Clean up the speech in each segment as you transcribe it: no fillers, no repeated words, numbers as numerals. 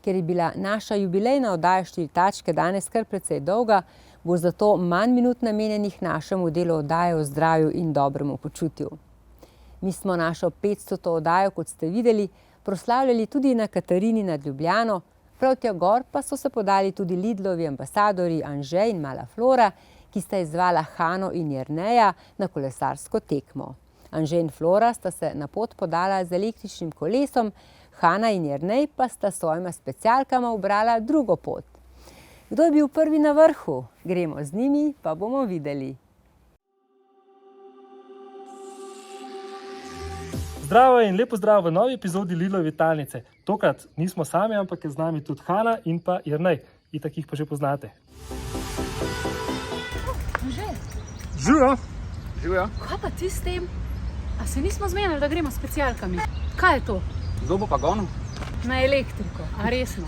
Ker je bila naša jubilejna oddaja 4 tačke danes kar precej dolga, bo zato manj minut namenjenih našemu delu oddaje o zdravju in dobremu počutju. Mi smo našo 500. oddajo, kot ste videli, proslavljali tudi na Katarini nad Ljubljano, prav tja gor pa so se podali tudi Lidlovi ambasadorji Anže in mala Flora, ki sta izvala Hano in Jerneja na kolesarsko tekmo. Anže in Flora sta se na pot podala z električnim kolesom, Hana in Jernej pa sta s svojima specialkama ubrala drugo pot. Kdo je bil prvi na vrhu? Gremo z njimi, pa bomo videli. Zdravo in lepo zdrav v novi epizodi Lidlove vitalnice. Tokrat nismo sami, ampak je z nami tudi Hana in pa Jernej. Itak jih pa že poznate. Anže, Živijo! Živijo. kaj pa ti s tem? A se nismo zmenili, da gremo s specialkami? Kaj je to? Kdo bo pa gonil? Na elektriko, a resno?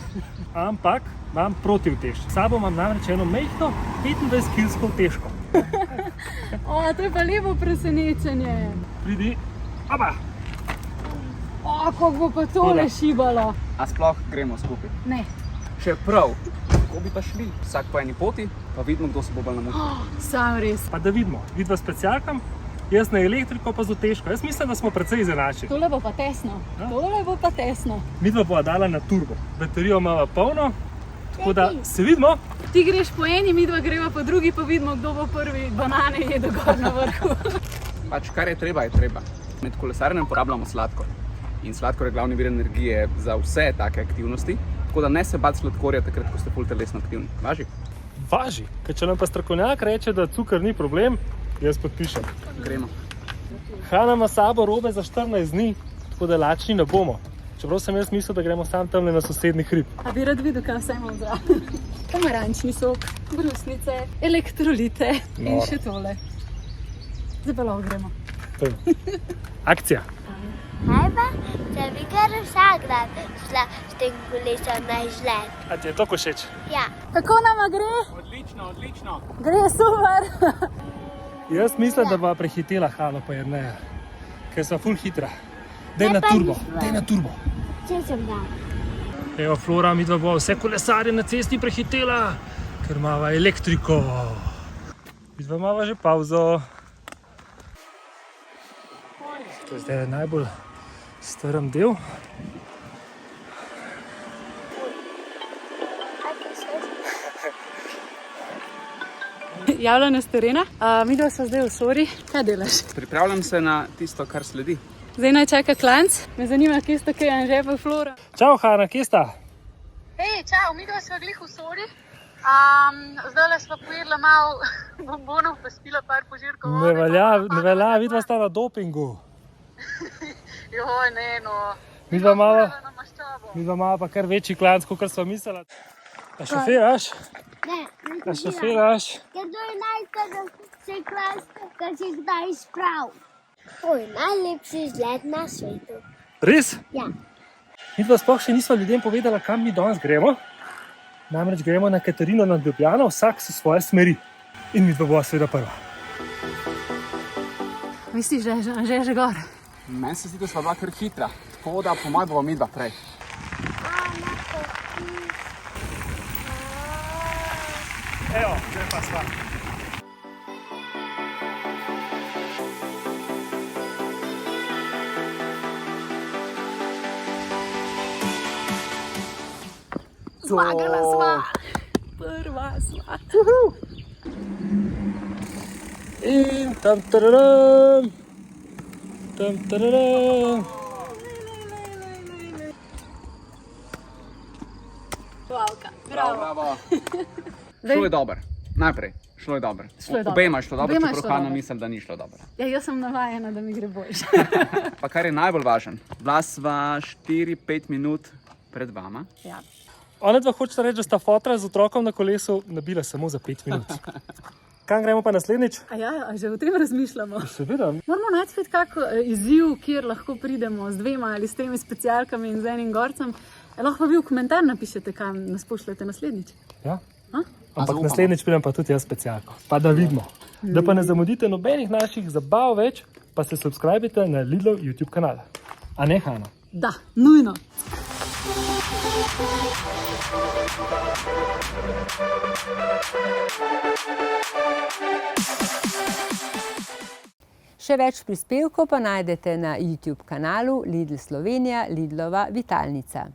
Ampak imam protivtež. S sabo imam namreč eno majhno 25-kilsko težko. O, to je pa lepo presenečenje. Pridi. Oba! O, kako bo pa tole šibalo. A sploh gremo skupaj? Ne. Še prav. Kako bi pa šli? Vsak po eni poti, pa vidimo, kdo se bo bolj namutil. Sam res. Pa da vidimo, vidva s specialkam, jaz na elektriko pa z težko. Jaz mislim, da smo precej izenačeni. Tole bo pa tesno. Tole bo pa tesno. Midva bova dala na turbo. Baterijo imava polno, tako da se vidimo. Ti greš po eni, midva greva po drugi, pa vidimo, kdo bo prvi banane jedel gor na vrhu. Pač kar je treba. Med kolesarjenjem porabljamo sladkor. In sladkor je glavni vir energije za vse take aktivnosti. Tako da ne se bati sladkorja takrat, ko ste ful telesno aktivni. Važi? Važi, ker če nam pa strokovnjak reče, da cukor ni problem, jaz podpišem. Gremo. Hana ima sabo robe za 14 dni, tako da lačni ne bomo. Čeprav sem jaz mislil, da gremo sam tamle na sosednji hrib. A bi rad videl, kaj vse imam zraven. Pomarančni sok, brusnice, elektrolite in še tole. Zdaj pa lahko gremo. Akcija. Kaj pa, če bi kar vsak dan šla s tem kolesom na izlet? A ti je to všeč? Ja. Kako nama gre? Odlično. Gre super. Jaz mislim, da bova prehitela Hano pa Jerneja, ker sva ful hitra. Daj Ne na pa turbo, nisva. daj na turbo. Če sem dal. Evo, Flora, midva bova vse kolesarje na cesti prehitela, ker imava elektriko. Midva imava že pauzo. To je zdaj najbolj strm del. Javljanje s terena. Midva sva zdaj v Sori. Kaj delaš? Pripravljam se na tisto, kar sledi. Zdaj naj čaka klanc. Me zanima, kje sta kaj Anže pa Flora. Čau, Hana, kje sta? Hej, čau, midva sva glih v Sori. Zdaj sva pojedla malo bombonov, pa spila par požirkov Ne velja, vidva sta na dopingu. Joj, ne no. Midva imava Na maščobo. Midva imava pa kar večji klanc, kot sva mislila. A šofiraš? Ne, A šofiraš? ker to je najkrajši klas, kar si kdaj spravil. To je najlepši izlet na svetu. Res? Ja. Midva sploh še nisva ljudem povedala, kam mi danes gremo. Namreč gremo na Katarino nad Ljubljano, vsak s svoje smeri. In midva bova seveda prva. Misliš, da je Anže že gor? Meni se zdi, da sva bila kar hitra. Tako da po mojem bova midva prej. Evo, zdaj pa sva. Zmagala sva. Prva sva. In tam tararam. Tam tararam. Vavka, bravo. Bravo. Šlo je dobro. Najprej. Šlo je dobro. Obema je šlo dobro, Obema je čeprav šlo Hana dobro. mislim, da ni šlo dobro. Ja, jaz sem navajena, da mi gre boljše. Pa kar je najbolj važen, bila sva 4-5 minut pred vama. Ja. Ona dva hočeta reči, da sta fotra z otrokom na kolesu nabila samo za 5 minut. Kam gremo pa naslednjič? A že o tem razmišljamo. Seveda. Moramo najti spet kak izziv, kjer lahko pridemo z 2 ali s 3 specialkami in z enim gorcem. Lahko pa vi v komentar napišete, kam nas pošljete naslednjič. Ja. A? Ampak naslednjič pridem pa tudi jaz specialko. Pa da vidimo. Da pa ne zamudite nobenih naših zabav več, pa se subskrbite na Lidlov YouTube kanal. A ne, Hana? Da, nujno. Še več prispevkov pa najdete na YouTube kanalu Lidl Slovenija Lidlova Vitalnica.